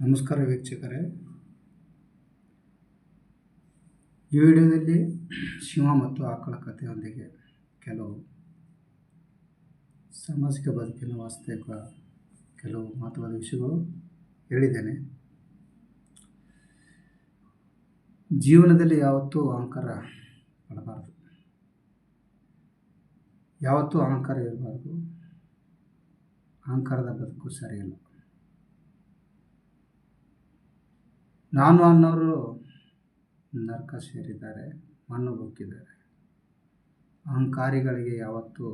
ನಮಸ್ಕಾರ ವೀಕ್ಷಕರೇ. ಈ ವಿಡಿಯೋದಲ್ಲಿ ಸಿಂಹ ಮತ್ತು ಆಕಳ ಕಥೆಯೊಂದಿಗೆ ಕೆಲವು ಸಾಮಾಜಿಕ ಬದುಕಿನ ವಾಸ್ತವಿಕ ಕೆಲವು ಮಹತ್ವದ ವಿಷಯಗಳು ಹೇಳಿದ್ದೇನೆ. ಜೀವನದಲ್ಲಿ ಯಾವತ್ತೂ ಅಹಂಕಾರ ಪಡಬಾರ್ದು, ಯಾವತ್ತೂ ಅಹಂಕಾರ ಇರಬಾರ್ದು. ಅಹಂಕಾರದ ಬದುಕು ಸರಿಯಿಲ್ಲ. ನಾನು ಅನ್ನೋರು ನರಕ ಸೇರಿದ್ದಾರೆ, ಮಣ್ಣು ಬುಕ್ಕಿದ್ದಾರೆ. ಅಹಂಕಾರಿಗಳಿಗೆ ಯಾವತ್ತೂ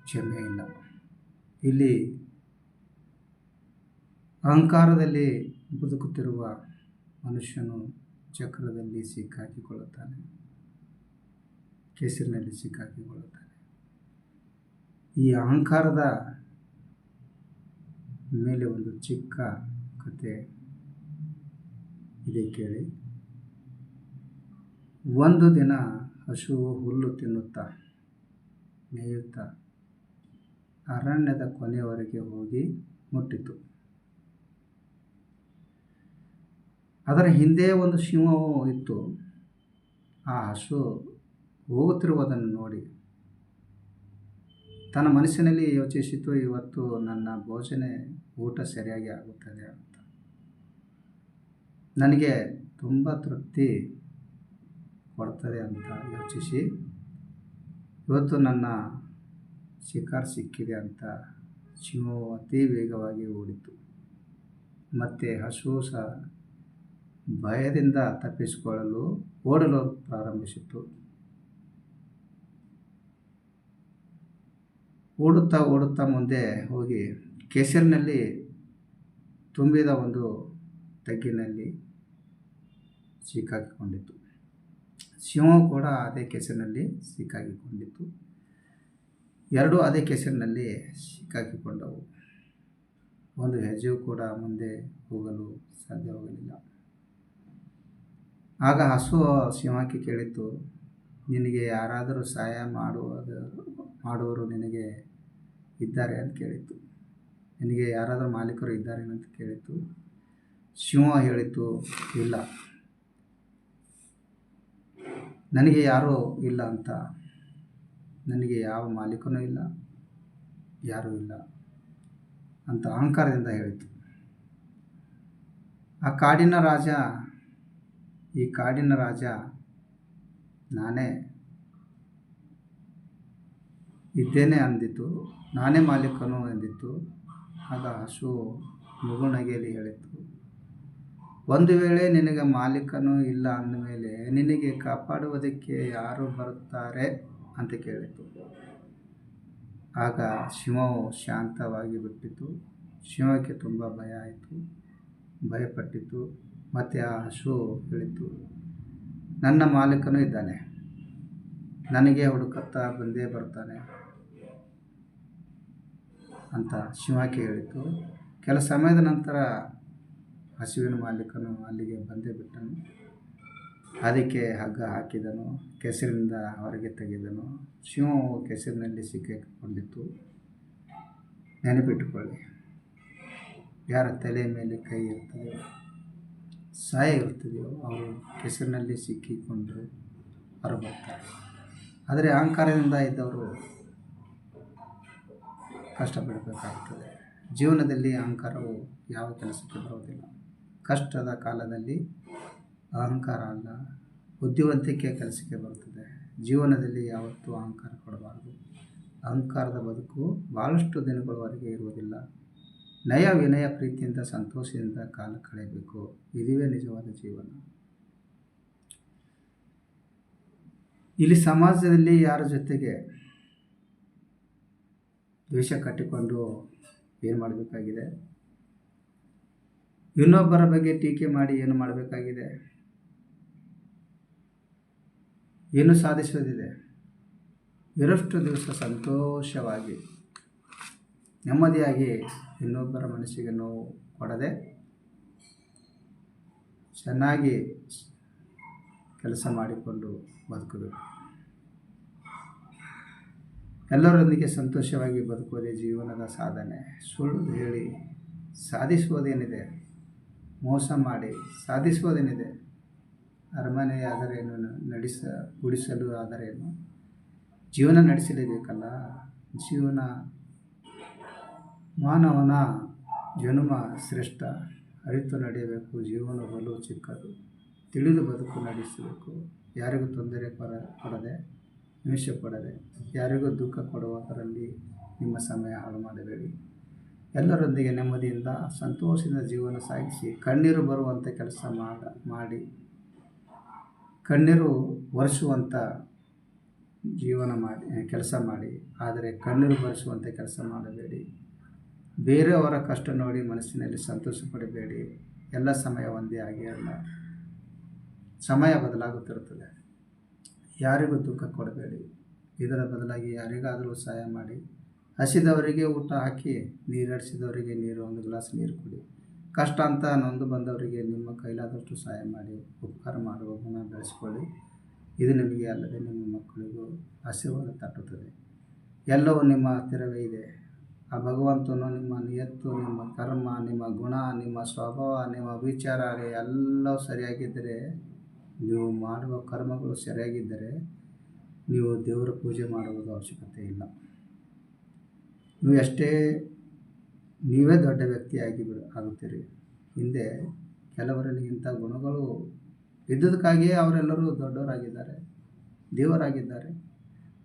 ಕ್ಷಮೆ ಇಲ್ಲ. ಇಲ್ಲಿ ಅಹಂಕಾರದಲ್ಲಿ ಬದುಕುತ್ತಿರುವ ಮನುಷ್ಯನು ಚಕ್ರದಲ್ಲಿ ಸಿಕ್ಕಾಕಿಕೊಳ್ಳುತ್ತಾನೆ, ಕೆಸರಿನಲ್ಲಿ ಸಿಕ್ಕಾಕಿಕೊಳ್ಳುತ್ತಾನೆ. ಈ ಅಹಂಕಾರದ ಮೇಲೆ ಒಂದು ಚಿಕ್ಕ ಕತೆ ಇದೆ, ಕೇಳಿ. ಒಂದು ದಿನ ಹಸುವು ಹುಲ್ಲು ತಿನ್ನುತ್ತಾ ಮೇಯುತ್ತಾ ಅರಣ್ಯದ ಕೊನೆಯವರೆಗೆ ಹೋಗಿ ಮುಟ್ಟಿತು. ಅದರ ಹಿಂದೆ ಒಂದು ಸಿಂಹವು ಇತ್ತು. ಆ ಹಸು ಹೋಗುತ್ತಿರುವುದನ್ನು ನೋಡಿ ತನ್ನ ಮನಸ್ಸಿನಲ್ಲಿ ಯೋಚಿಸಿತು, ಇವತ್ತು ನನ್ನ ಊಟ ಸರಿಯಾಗಿ ಆಗುತ್ತದೆ ಅಂತ. ನನಗೆ ತುಂಬ ತೃಪ್ತಿ ಕೊಡ್ತದೆ ಅಂತ ಯೋಚಿಸಿ ಇವತ್ತು ನನ್ನ ಶಿಕಾರ್ ಸಿಕ್ಕಿದೆ ಅಂತ ಸಿಂಹವು ಅತಿ ವೇಗವಾಗಿ ಓಡಿತು. ಮತ್ತು ಹಸು ಸಹ ಭಯದಿಂದ ತಪ್ಪಿಸಿಕೊಳ್ಳಲು ಓಡಲು ಪ್ರಾರಂಭಿಸಿತು. ಓಡುತ್ತಾ ಮುಂದೆ ಹೋಗಿ ಕೆಸರಿನಲ್ಲಿ ತುಂಬಿದ ಒಂದು ತಗ್ಗಿನಲ್ಲಿ ಸಿಕ್ಕಾಕಿಕೊಂಡಿತು. ಸಿಂಹವು ಕೂಡ ಅದೇ ಕೆಸರಿನಲ್ಲಿ ಸಿಕ್ಕಾಕಿಕೊಂಡಿತು. ಎರಡೂ ಅದೇ ಕೆಸರಿನಲ್ಲಿ ಸಿಕ್ಕಾಕಿಕೊಂಡವು. ಒಂದು ಹೆಜ್ಜೆಯೂ ಕೂಡ ಮುಂದೆ ಹೋಗಲು ಸಾಧ್ಯವಾಗಲಿಲ್ಲ. ಆಗ ಹಸು ಸಿಂಹಕ್ಕೆ ಕೇಳಿತು, ನಿನಗೆ ಯಾರಾದರೂ ಸಹಾಯ ಮಾಡುವವರು ನಿನಗೆ ಇದ್ದಾರೆ ಅಂತ ಕೇಳಿತು. ನಿನಗೆ ಯಾರಾದರೂ ಮಾಲೀಕರು ಇದ್ದಾರೆ ಅಂತ ಕೇಳಿತು. ಸಿಂಹ ಹೇಳಿತು, ಇಲ್ಲ, ನನಗೆ ಯಾರೂ ಇಲ್ಲ ಅಂತ. ನನಗೆ ಯಾವ ಮಾಲೀಕನೂ ಇಲ್ಲ, ಯಾರೂ ಇಲ್ಲ ಅಂತ ಅಹಂಕಾರದಿಂದ ಹೇಳಿತು. ಈ ಕಾಡಿನ ರಾಜ ನಾನೇ ಇದ್ದೇನೆ ಅಂದಿತು, ನಾನೇ ಮಾಲೀಕನು ಎಂದಿತು. ಆಗ ಹಸು ಮುಗುಳ್ನಗೆಯಲ್ಲಿ ಹೇಳಿತು, ಒಂದು ವೇಳೆ ನಿನಗೆ ಮಾಲೀಕನು ಇಲ್ಲ ಅಂದಮೇಲೆ ನಿನಗೆ ಕಾಪಾಡುವುದಕ್ಕೆ ಯಾರು ಬರುತ್ತಾರೆ ಅಂತ ಕೇಳಿತು. ಆಗ ಸಿಂಹವು ಶಾಂತವಾಗಿ ಬಿಟ್ಟಿತು. ಸಿಂಹಕ್ಕೆ ತುಂಬ ಭಯಪಟ್ಟಿತು. ಮತ್ತು ಆ ಹಸು ಹೇಳಿತು, ನನ್ನ ಮಾಲೀಕನು ಇದ್ದಾನೆ, ನನಗೆ ಹುಡುಕುತ್ತಾ ಬಂದೇ ಬರ್ತಾನೆ ಅಂತ ಸಿಂಹಕ್ಕೆ ಹೇಳಿತು. ಕೆಲ ಸಮಯದ ನಂತರ ಹಸುವಿನ ಮಾಲೀಕನು ಅಲ್ಲಿಗೆ ಬಂದೇ ಬಿಟ್ಟನು. ಅದಕ್ಕೆ ಹಗ್ಗ ಹಾಕಿದನು, ಕೆಸರಿನಿಂದ ಹೊರಗೆ ತೆಗೆದನು. ಸಿಂಹವು ಕೆಸರಿನಲ್ಲಿ ಸಿಕ್ಕಿಕೊಂಡಿತು. ನೆನಪಿಟ್ಟುಕೊಳ್ಳಿ, ಯಾರ ತಲೆ ಮೇಲೆ ಕೈ ಇರ್ತದೆಯೋ, ಸಹಾಯ ಇರ್ತದೆಯೋ, ಅವರು ಕೆಸರಿನಲ್ಲಿ ಸಿಕ್ಕಿಕೊಂಡು ಹೊರಬರ್ತಾರೆ. ಆದರೆ ಅಹಂಕಾರದಿಂದ ಇದ್ದವರು ಕಷ್ಟಪಡಬೇಕಾಗ್ತದೆ. ಜೀವನದಲ್ಲಿ ಅಹಂಕಾರವು ಯಾವ ಕೆಲಸಕ್ಕೆ ಬರುವುದಿಲ್ಲ. ಕಷ್ಟದ ಕಾಲದಲ್ಲಿ ಅಹಂಕಾರ ಅಲ್ಲ, ಬುದ್ಧಿವಂತಿಕೆ ಕೆಲಸಕ್ಕೆ ಬರುತ್ತದೆ. ಜೀವನದಲ್ಲಿ ಯಾವತ್ತೂ ಅಹಂಕಾರ ಕೊಡಬಾರದು. ಅಹಂಕಾರದ ಬದುಕು ಭಾಳಷ್ಟು ದಿನಗಳವರೆಗೆ ಇರುವುದಿಲ್ಲ. ನಯ ವಿನಯ ಪ್ರೀತಿಯಿಂದ ಸಂತೋಷದಿಂದ ಕಾಲ ಕಳೆಯಬೇಕು. ಇದುವೇ ನಿಜವಾದ ಜೀವನ. ಇಲ್ಲಿ ಸಮಾಜದಲ್ಲಿ ಯಾರ ಜೊತೆಗೆ ದ್ವೇಷ ಕಟ್ಟಿಕೊಂಡು ಏನು ಮಾಡಬೇಕಾಗಿದೆ? ಇನ್ನೊಬ್ಬರ ಬಗ್ಗೆ ಟೀಕೆ ಮಾಡಿ ಏನು ಮಾಡಬೇಕಾಗಿದೆ? ಏನು ಸಾಧಿಸುವುದಿದೆ? ಇರಷ್ಟು ದಿವಸ ಸಂತೋಷವಾಗಿ ನೆಮ್ಮದಿಯಾಗಿ ಇನ್ನೊಬ್ಬರ ಮನಸ್ಸಿಗೆ ನೋವು ಕೊಡದೆ ಚೆನ್ನಾಗಿ ಕೆಲಸ ಮಾಡಿಕೊಂಡು ಬದುಕಬೇಕು. ಎಲ್ಲರೊಂದಿಗೆ ಸಂತೋಷವಾಗಿ ಬದುಕುವುದೇ ಜೀವನದ ಸಾಧನೆ. ಸುಳ್ಳು ಹೇಳಿ ಸಾಧಿಸುವುದೇನಿದೆ, ಮೋಸ ಮಾಡಿ ಸಾಧಿಸುವುದೇನಿದೆ. ಅರಮನೆ ಆದರೇನು, ಗುಡಿಸಲು ಆದರೇನು, ಜೀವನ ನಡೆಸಲೇಬೇಕಲ್ಲ. ಜೀವನ, ಮಾನವನ ಜನ್ಮ ಶ್ರೇಷ್ಠ, ಅರಿತು ನಡೆಯಬೇಕು. ಜೀವನ ಬಲು ಚಿಕ್ಕದು, ತಿಳಿದು ಬದುಕು ನಡೆಸಬೇಕು. ಯಾರಿಗೂ ತೊಂದರೆ ಕೊಡದೆ, ಹಿಂಸೆ ಪಡದೆ, ಯಾರಿಗೂ ದುಃಖ ಕೊಡುವುದರಲ್ಲಿ ನಿಮ್ಮ ಸಮಯ ಹಾಳು ಮಾಡಬೇಡಿ. ಎಲ್ಲರೊಂದಿಗೆ ನೆಮ್ಮದಿಯಿಂದ ಸಂತೋಷದಿಂದ ಜೀವನ ಸಾಗಿಸಿ ಕಣ್ಣೀರು ಬರುವಂಥ ಕಣ್ಣೀರು ಒರೆಸುವಂಥ ಕೆಲಸ ಮಾಡಿ. ಆದರೆ ಕಣ್ಣೀರು ಬರೆಸುವಂಥ ಕೆಲಸ ಮಾಡಬೇಡಿ. ಬೇರೆಯವರ ಕಷ್ಟ ನೋಡಿ ಮನಸ್ಸಿನಲ್ಲಿ ಸಂತೋಷ ಪಡಬೇಡಿ. ಎಲ್ಲ ಸಮಯ ಒಂದೇ ಆಗಿರಲ್ಲ, ಸಮಯ ಬದಲಾಗುತ್ತಿರುತ್ತದೆ. ಯಾರಿಗೂ ದುಃಖ ಕೊಡಬೇಡಿ. ಇದರ ಬದಲಾಗಿ ಯಾರಿಗಾದರೂ ಸಹಾಯ ಮಾಡಿ. ಹಸಿದವರಿಗೆ ಊಟ ಹಾಕಿ, ನೀರಡಿಸಿದವರಿಗೆ ಒಂದು ಗ್ಲಾಸ್ ನೀರು ಕೊಡಿ. ಕಷ್ಟ ಅಂತ ನೊಂದು ಬಂದವರಿಗೆ ನಿಮ್ಮ ಕೈಲಾದಷ್ಟು ಸಹಾಯ ಮಾಡಿ. ಉಪಕಾರ ಮಾಡುವ ಗುಣ ಬೆಳೆಸಿಕೊಳ್ಳಿ. ಇದು ನಿಮಗೆ ಅಲ್ಲದೆ ನಿಮ್ಮ ಮಕ್ಕಳಿಗೂ ಆಶೀರ್ವಾದ ತಟ್ಟುತ್ತದೆ. ಎಲ್ಲವೂ ನಿಮ್ಮ ಹತ್ತಿರವೇ ಇದೆ. ಆ ಭಗವಂತನು ನಿಮ್ಮ ನಿಯತ್ತು, ನಿಮ್ಮ ಕರ್ಮ, ನಿಮ್ಮ ಗುಣ, ನಿಮ್ಮ ಸ್ವಭಾವ, ನಿಮ್ಮ ವಿಚಾರ ಎಲ್ಲವೂ ಸರಿಯಾಗಿದ್ದರೆ, ನೀವು ಮಾಡುವ ಕರ್ಮಗಳು ಸರಿಯಾಗಿದ್ದರೆ ನೀವು ದೇವರ ಪೂಜೆ ಮಾಡುವುದು ಅವಶ್ಯಕತೆ ಇಲ್ಲ. ನೀವೇ ದೊಡ್ಡ ವ್ಯಕ್ತಿಯಾಗಿ ಆಗುತ್ತೀರಿ. ಹಿಂದೆ ಕೆಲವರಲ್ಲಿ ಇಂಥ ಗುಣಗಳು ಇದ್ದುದಕ್ಕಾಗಿಯೇ ಅವರೆಲ್ಲರೂ ದೊಡ್ಡವರಾಗಿದ್ದಾರೆ, ದೇವರಾಗಿದ್ದಾರೆ.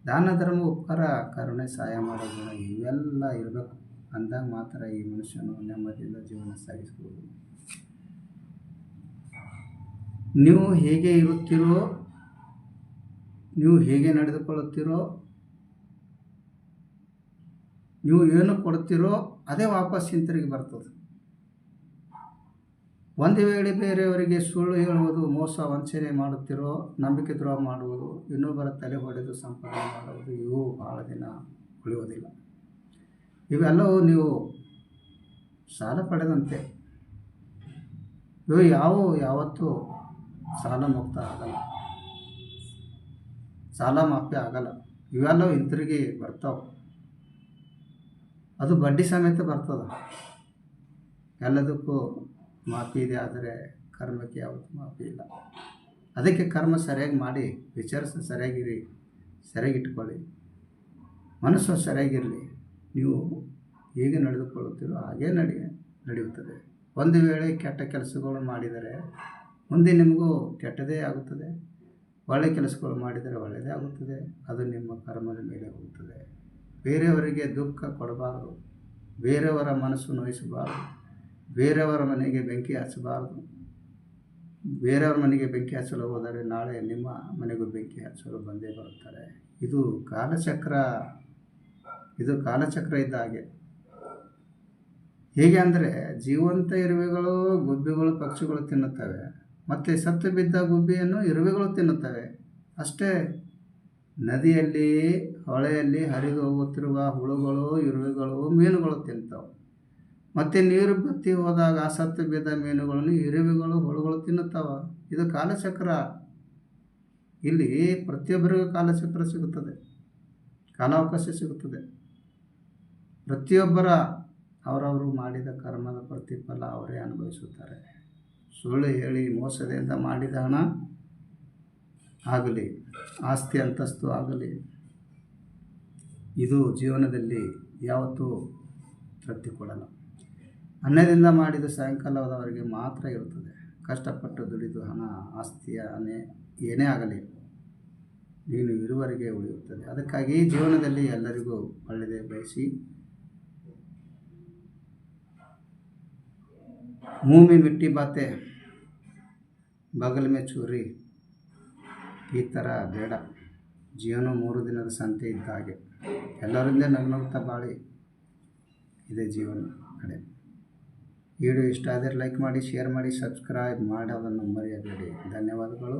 ದಾನ ಧರ್ಮ, ಉಪಕಾರ, ಕರುಣೆ, ಸಹಾಯ ಮಾಡೋ ಗುಣ ಇವೆಲ್ಲ ಇರಬೇಕು. ಅಂದಾಗ ಮಾತ್ರ ಈ ಮನುಷ್ಯನು ನೆಮ್ಮದಿಯಿಂದ ಜೀವನ ಸಾಗಿಸಬಹುದು. ನೀವು ಹೇಗೆ ಇರುತ್ತೀರೋ, ನೀವು ಹೇಗೆ ನಡೆದುಕೊಳ್ಳುತ್ತೀರೋ, ನೀವು ಏನು ಕೊಡ್ತೀರೋ ಅದೇ ವಾಪಸ್ ಹಿಂತಿರುಗಿ ಬರ್ತದೆ. ಒಂದು ವೇಳೆ ಬೇರೆಯವರಿಗೆ ಸುಳ್ಳು ಹೇಳುವುದು, ಮೋಸ ವಂಚನೆ ಮಾಡುತ್ತಿರೋ, ನಂಬಿಕೆ ದ್ರೋಹ ಮಾಡುವುದು, ಇನ್ನೊಬ್ಬರ ತಲೆ ಹೊಡೆದು ಸಂಪಾದನೆ ಮಾಡುವುದು, ಇವು ಭಾಳ ದಿನ ಉಳಿಯುವುದಿಲ್ಲ. ಇವೆಲ್ಲವೂ ನೀವು ಸಾಲ ಪಡೆದಂತೆ. ಇವು ಯಾವತ್ತೂ ಸಾಲ ಮುಕ್ತ ಆಗಲ್ಲ, ಸಾಲ ಮಾಫಿ ಆಗಲ್ಲ. ಇವೆಲ್ಲವೂ ಹಿಂತಿರುಗಿ ಬರ್ತಾವೆ. ಅದು ಬಡ್ಡಿ ಸಮೇತ ಬರ್ತದೆ. ಎಲ್ಲದಕ್ಕೂ ಮಾಫಿ ಇದೆ, ಆದರೆ ಕರ್ಮಕ್ಕೆ ಯಾವತ್ತೂ ಮಾಫಿ ಇಲ್ಲ. ಅದಕ್ಕೆ ಕರ್ಮ ಸರಿಯಾಗಿ ಮಾಡಿ, ವಿಚಾರಿಸಿ ಸರಿಯಾಗಿಟ್ಕೊಳ್ಳಿ. ಮನಸ್ಸು ಸರಿಯಾಗಿರಲಿ. ನೀವು ಹೇಗೆ ನಡೆದುಕೊಳ್ಳುತ್ತೀರೋ ಹಾಗೇ ನಡೆಯುತ್ತದೆ. ಒಂದು ವೇಳೆ ಕೆಟ್ಟ ಕೆಲಸಗಳು ಮಾಡಿದರೆ ಮುಂದೆ ನಿಮಗೂ ಕೆಟ್ಟದೇ ಆಗುತ್ತದೆ. ಒಳ್ಳೆಯ ಕೆಲಸಗಳು ಮಾಡಿದರೆ ಒಳ್ಳೆಯದೇ ಆಗುತ್ತದೆ. ಅದು ನಿಮ್ಮ ಕರ್ಮದ ಮೇಲೆ ಹೋಗುತ್ತದೆ. ಬೇರೆಯವರಿಗೆ ದುಃಖ ಕೊಡಬಾರದು, ಬೇರೆಯವರ ಮನಸ್ಸು ನೋಯಿಸಬಾರದು, ಬೇರೆಯವರ ಮನೆಗೆ ಬೆಂಕಿ ಹಚ್ಚಬಾರದು. ಬೇರೆಯವರ ಮನೆಗೆ ಬೆಂಕಿ ಹಚ್ಚಲು ಹೋದರೆ ನಾಳೆ ನಿಮ್ಮ ಮನೆಗೂ ಬೆಂಕಿ ಹಚ್ಚಲು ಬಂದೇ ಬರುತ್ತಾರೆ. ಇದು ಕಾಲಚಕ್ರ ಇದ್ದ ಹಾಗೆ. ಹೇಗೆ ಅಂದರೆ, ಜೀವಂತ ಇರುವೆಗಳು ಗುಬ್ಬಿಗಳು, ಪಕ್ಷಿಗಳು ತಿನ್ನುತ್ತವೆ. ಮತ್ತು ಸತ್ತು ಬಿದ್ದ ಗುಬ್ಬಿಯನ್ನು ಇರುವೆಗಳು ತಿನ್ನುತ್ತವೆ ಅಷ್ಟೇ. ನದಿಯಲ್ಲಿ, ಹೊಳೆಯಲ್ಲಿ ಹರಿದು ಹೋಗುತ್ತಿರುವ ಹುಳುಗಳು, ಇರುವೆಗಳು, ಮೀನುಗಳು ತಿಂತಾವೆ. ಮತ್ತು ನೀರು ಬತ್ತಿ ಹೋದಾಗ ಸತ್ತು ಬಿದ್ದ ಮೀನುಗಳನ್ನು ಇರುವೆಗಳು, ಹುಳುಗಳು ತಿನ್ನುತ್ತಾವೆ. ಇದು ಕಾಲಚಕ್ರ. ಇಲ್ಲಿ ಪ್ರತಿಯೊಬ್ಬರಿಗೂ ಕಾಲಚಕ್ರ ಸಿಗುತ್ತದೆ, ಕಾಲಾವಕಾಶ ಸಿಗುತ್ತದೆ. ಪ್ರತಿಯೊಬ್ಬರ ಅವರವರು ಮಾಡಿದ ಕರ್ಮದ ಪ್ರತಿಫಲ ಅವರೇ ಅನುಭವಿಸುತ್ತಾರೆ. ಸುಳ್ಳು ಹೇಳಿ ಮೋಸದಿಂದ ಮಾಡಿದ ಹಣ ಆಗಲಿ, ಆಸ್ತಿ ಅಂತಸ್ತು ಆಗಲಿ, ಇದು ಜೀವನದಲ್ಲಿ ಯಾವತ್ತೂ ತೃಪ್ತಿ ಕೊಡಲ್ಲ. ಅನ್ನದಿಂದ ಮಾಡಿದ ಸಾಯಂಕಾಲದವರೆಗೆ ಮಾತ್ರ ಇರುತ್ತದೆ. ಕಷ್ಟಪಟ್ಟು ದುಡಿದು ಹಣ, ಆಸ್ತಿಯ ಏನೇ ಆಗಲಿ, ನೀನು ಇರುವವರೆಗೆ ಉಳಿಯುತ್ತದೆ. ಅದಕ್ಕಾಗಿ ಜೀವನದಲ್ಲಿ ಎಲ್ಲರಿಗೂ ಒಳ್ಳೆಯದೇ ಬಯಸಿ, ಮೂಮಿ ಮಿಟ್ಟಿ ಬಾತೆ ಬಗಲ್ ಮೇ ಚೂರಿ, ಈ ಥರ ಬೇಡ. ಜೀವನ 3 ದಿನದ ಸಂತೆ ಇದ್ದ ಹಾಗೆ. ಎಲ್ಲರಿಂದ ನಗುತ್ತಾ ಬಾಳಿ, ಇದೇ ಜೀವನ ಕಡೆ. ವಿಡಿಯೋ ಇಷ್ಟ ಆದರೆ ಲೈಕ್ ಮಾಡಿ, ಶೇರ್ ಮಾಡಿ, ಸಬ್ಸ್ಕ್ರೈಬ್ ಮಾಡೋದನ್ನು ಮರೆಯಬೇಡಿ. ಧನ್ಯವಾದಗಳು.